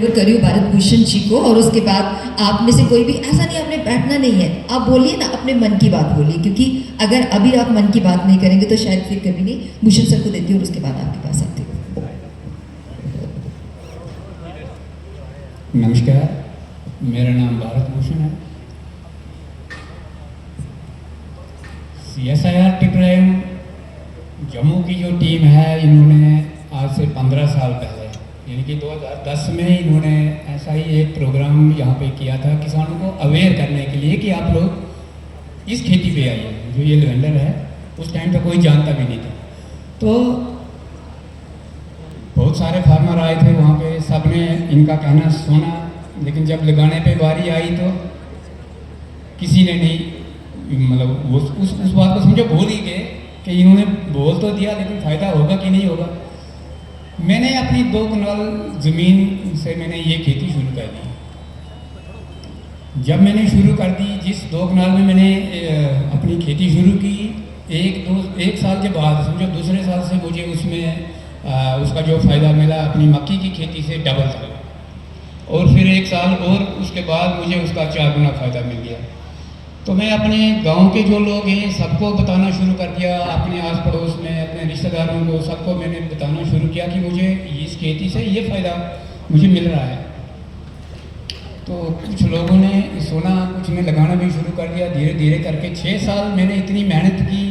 करियो भारत भूषण जी को, और उसके बाद आप में से कोई भी ऐसा नहीं, आपने बैठना नहीं है, आप बोलिए ना, अपने मन की बात बोलिए, क्योंकि अगर अभी आप मन की बात नहीं करेंगे तो शायद फिर कभी नहीं। भूषण सर को देती हूँ और उसके बाद आपके पास आती हूँ। नमस्कार, मेरा नाम भारत भूषण है। CSIR टिप्राइम जम्मू की जो टीम है, इन्होंने आज से 15 साल पहले यानी कि 2010 में इन्होंने ऐसा ही एक प्रोग्राम यहाँ पे किया था किसानों को अवेयर करने के लिए कि आप लोग इस खेती पे आइए। जो ये लेवेंडर है, उस टाइम पे कोई जानता भी नहीं था, तो बहुत सारे फार्मर आए थे वहाँ पे, सब ने इनका कहना सुना, लेकिन जब लगाने पे बारी आई तो किसी ने नहीं, मतलब उस बात को समझो भूल ही गए कि इन्होंने बोल तो दिया, लेकिन फ़ायदा होगा कि नहीं होगा। मैंने अपनी 2 कनाल ज़मीन से मैंने ये खेती शुरू कर दी। जब मैंने शुरू कर दी, जिस 2 कनाल में मैंने अपनी खेती शुरू की, एक साल के बाद समझो दूसरे साल से मुझे उसमें उसका जो फ़ायदा मिला अपनी मक्की की खेती से डबल था, और फिर 1 साल और उसके बाद मुझे उसका 4 गुना फ़ायदा मिल गया। तो मैं अपने गांव के जो लोग हैं सबको बताना शुरू कर दिया, अपने आस पड़ोस में अपने रिश्तेदारों को सबको मैंने बताना शुरू किया कि मुझे इस खेती से ये फ़ायदा मुझे मिल रहा है। तो कुछ लोगों ने सुना, कुछ ने लगाना भी शुरू कर दिया। धीरे धीरे करके 6 साल मैंने इतनी मेहनत की,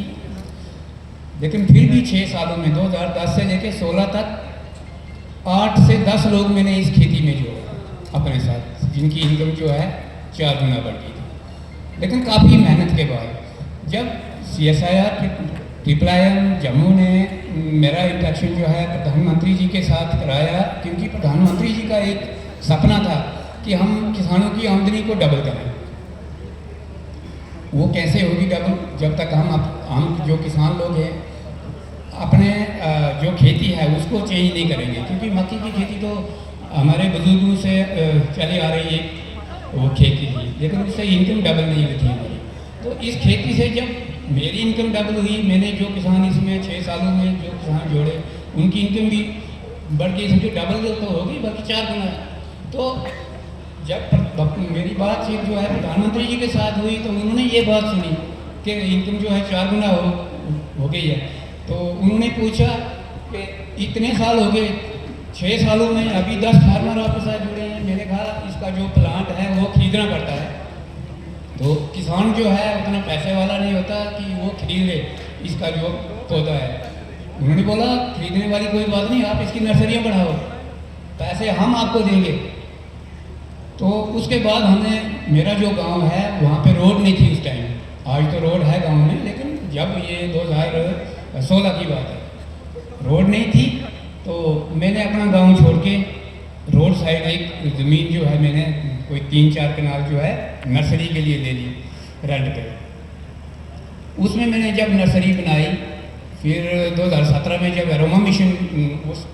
लेकिन फिर भी 6 सालों में 2010 से लेकर 16 तक 8 से 10 लोग मैंने इस खेती में जोड़ा अपने साथ, जिनकी इनकम जो है 4 गुना बढ़ गई। लेकिन काफ़ी मेहनत के बाद जब CSIR टिप्राइम जम्मू ने मेरा इंटरेक्शन जो है प्रधानमंत्री जी के साथ कराया, क्योंकि प्रधानमंत्री जी का एक सपना था कि हम किसानों की आमदनी को डबल करें। वो कैसे होगी डबल, जब तक हम जो किसान लोग हैं अपने जो खेती है उसको चेंज नहीं करेंगे, क्योंकि मक्की की खेती तो हमारे बुजुर्गों से चली आ रही है वो खेती थी, लेकिन उससे इनकम डबल नहीं हुई थी हमारी। तो इस खेती से जब मेरी इनकम डबल हुई, मैंने जो किसान इसमें 6 सालों में जो किसान जोड़े उनकी इनकम भी बढ़ गई, समझो डबल तो होगी, बल्कि 4 गुना। तो जब मेरी बातचीत जो है प्रधानमंत्री जी के साथ हुई तो उन्होंने ये बात सुनी कि इनकम जो है 4 गुना हो गई है। तो उन्होंने पूछा कि इतने साल हो गए, 6 सालों में अभी 10 फार्मर आपके साथ जुड़े हैं। मैंने कहा इसका जो प्लांट है वो खरीदना पड़ता है, तो किसान जो है उतना पैसे वाला नहीं होता कि वो खरीद ले इसका जो पौधा है। उन्होंने बोला खरीदने वाली कोई बात नहीं, आप इसकी नर्सरियाँ बढ़ाओ, पैसे हम आपको देंगे। तो उसके बाद हमने, मेरा जो गांव है वहाँ पे रोड नहीं थी उस टाइम, आज तो रोड है गांव में, लेकिन जब ये 2016 की बात है, रोड नहीं थी। तो मैंने अपना गांव छोड़ के रोड साइड एक ज़मीन जो है मैंने कोई 3-4 कनाल जो है नर्सरी के लिए ले ली रेंट पे। उसमें मैंने जब नर्सरी बनाई, फिर 2017 में जब एरोमा मिशन,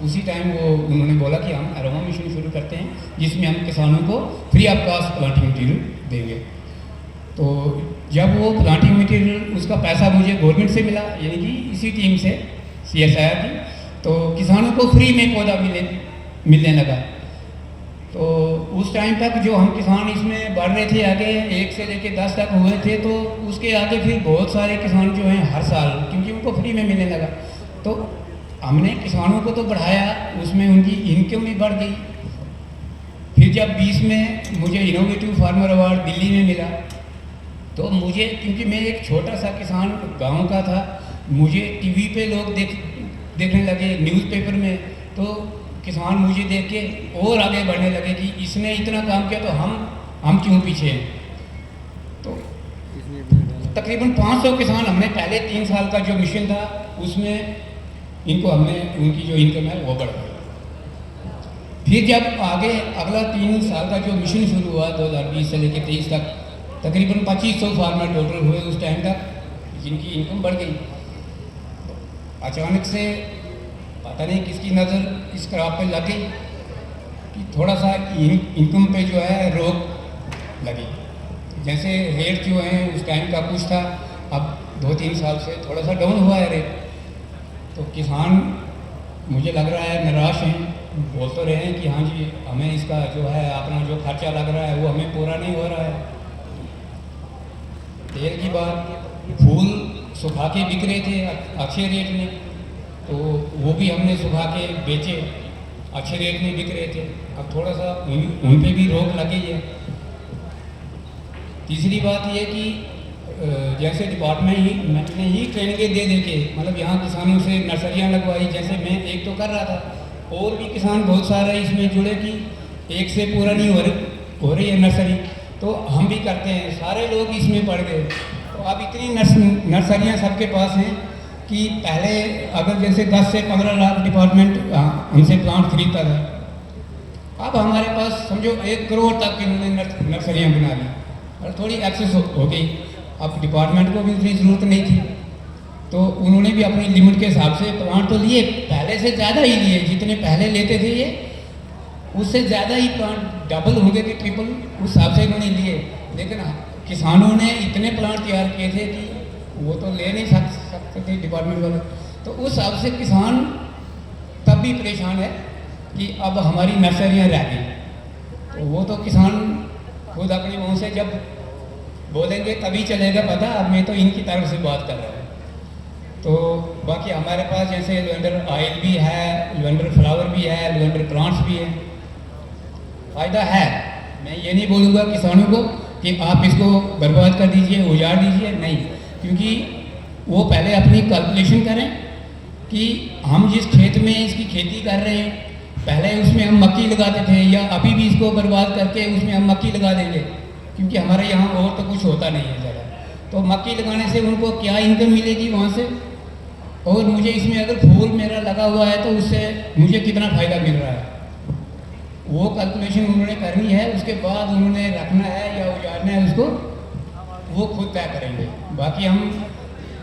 उसी टाइम वो उन्होंने बोला कि हम एरोमा मिशन शुरू करते हैं, जिसमें हम किसानों को free of cost planting material देंगे। तो जब वो प्लांटिंग मटीरियल उसका पैसा मुझे गवर्नमेंट से मिला, यानी कि इसी टीम से CSIR की, तो किसानों को फ्री में पौधा मिलने लगा। तो उस टाइम तक जो हम किसान इसमें बढ़ रहे थे आगे, 1 से लेके 10 तक हुए थे, तो उसके आगे फिर बहुत सारे किसान जो हैं हर साल, क्योंकि उनको फ्री में मिलने लगा, तो हमने किसानों को तो बढ़ाया, उसमें उनकी इनकम भी बढ़ गई। फिर जब 20 में मुझे इनोवेटिव फार्मर अवार्ड दिल्ली में मिला, तो मुझे, क्योंकि मैं एक छोटा सा किसान गाँव का था, मुझे TV पे लोग देखने लगे, न्यूज़पेपर में, तो किसान मुझे देख के और आगे बढ़ने लगे कि इसने इतना काम किया तो हम क्यों पीछे हैं। तो तकरीबन 500 किसान हमने पहले 3 साल का जो मिशन था उसमें इनको हमने, उनकी जो इनकम है वो बढ़ाई। फिर जब आगे अगला 3 साल का जो मिशन शुरू हुआ 2020 से लेकर 23 तक, तकरीबन 2500 फार्मर टोटल हुए उस टाइम तक, जिनकी इनकम बढ़ गई। अचानक से पता नहीं किसकी नज़र इस क्रॉप पे लग गई कि थोड़ा सा इनकम पे जो है रोक लगी। जैसे रेट जो है उस टाइम का कुछ था, अब 2-3 साल से थोड़ा सा डाउन हुआ है रेट। तो किसान मुझे लग रहा है निराश हैं बोल तो रहे हैं कि हाँ जी हमें इसका जो है अपना जो खर्चा लग रहा है वो हमें पूरा नहीं हो रहा है। तेल की बात, फूल सुखा के बिक रहे थे अच्छे रेट में, तो वो भी हमने सुखा के बेचे, अच्छे रेट में बिक रहे थे। अब थोड़ा सा उन पे भी रोक लगी है। तीसरी बात ये कि जैसे डिपार्टमेंट ने ही ट्रेनिंगें दे के मतलब यहाँ किसानों से नर्सरियाँ लगवाई, जैसे मैं एक तो कर रहा था, और भी किसान बहुत सारे इसमें जुड़े कि एक से पूरा नहीं हो रही है नर्सरी, तो हम भी करते हैं, सारे लोग इसमें पड़ गए। तो अब इतनी नर्सरियाँ सबके पास हैं कि पहले अगर जैसे 10 से 15 लाख डिपार्टमेंट हमसे प्लांट खरीदता था, अब हमारे पास समझो 1 करोड़ तक इन्होंने नर्सरियाँ बना ली और थोड़ी एक्सेस हो गई। अब डिपार्टमेंट को भी इतनी ज़रूरत नहीं थी, तो उन्होंने भी अपनी लिमिट के हिसाब से प्लांट तो लिए, पहले से ज़्यादा ही लिए, जितने पहले लेते थे ये उससे ज़्यादा ही प्लांट डबल हो गए थे, ट्रिपल उस हिसाब से इन्होंने लिए। लेकिन किसानों ने इतने प्लांट तैयार किए थे कि वो तो ले नहीं सकते थे डिपार्टमेंट वाले, तो उस हिसाब से किसान तब भी परेशान है कि अब हमारी नर्सरियाँ रह गई। तो वो तो किसान खुद अपनी मुँह से जब बोलेंगे तभी चलेगा पता। अब मैं तो इनकी तरफ से बात कर रहा हूँ। तो बाकी हमारे पास जैसे लेवेंडर ऑयल भी है, लेवेंडर फ्लावर भी है, लेवेंडर प्लांट्स भी है, फ़ायदा है। मैं ये नहीं बोलूँगा किसानों को कि आप इसको बर्बाद कर दीजिए, उजाड़ दीजिए, नहीं, क्योंकि वो पहले अपनी कैलकुलेशन करें कि हम जिस खेत में इसकी खेती कर रहे हैं, पहले उसमें हम मक्की लगाते थे या अभी भी इसको बर्बाद करके उसमें हम मक्की लगा देंगे, क्योंकि हमारे यहाँ और तो कुछ होता नहीं है ज़्यादा। तो मक्की लगाने से उनको क्या इनकम मिलेगी वहाँ से, और मुझे इसमें अगर फूल मेरा लगा हुआ है तो उससे मुझे कितना फ़ायदा मिल रहा है, वो कैलकुलेशन उन्होंने करनी है। उसके बाद उन्होंने रखना है या उजाड़ना है उसको, वो खुद तय करेंगे। बाकी हम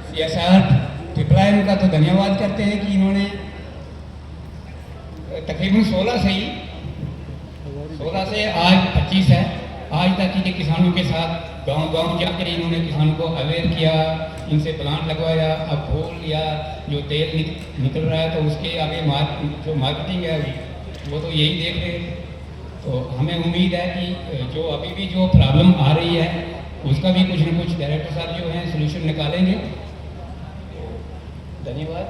CSR ट्रिपल का तो धन्यवाद करते हैं कि इन्होंने तकरीबन 16 से आज 25 है, आज तक के किसानों के साथ गांव-गांव जाकर इन्होंने किसानों को अवेयर किया, इनसे प्लांट लगवाया। अब फूल या जो तेल निकल रहा है तो उसके आगे जो मार्केटिंग है वो तो यही देख रहे हैं। तो हमें उम्मीद है कि जो अभी भी जो प्रॉब्लम आ रही है उसका भी कुछ न कुछ डायरेक्टर साहब जो हैं सोल्यूशन निकालेंगे। धन्यवाद।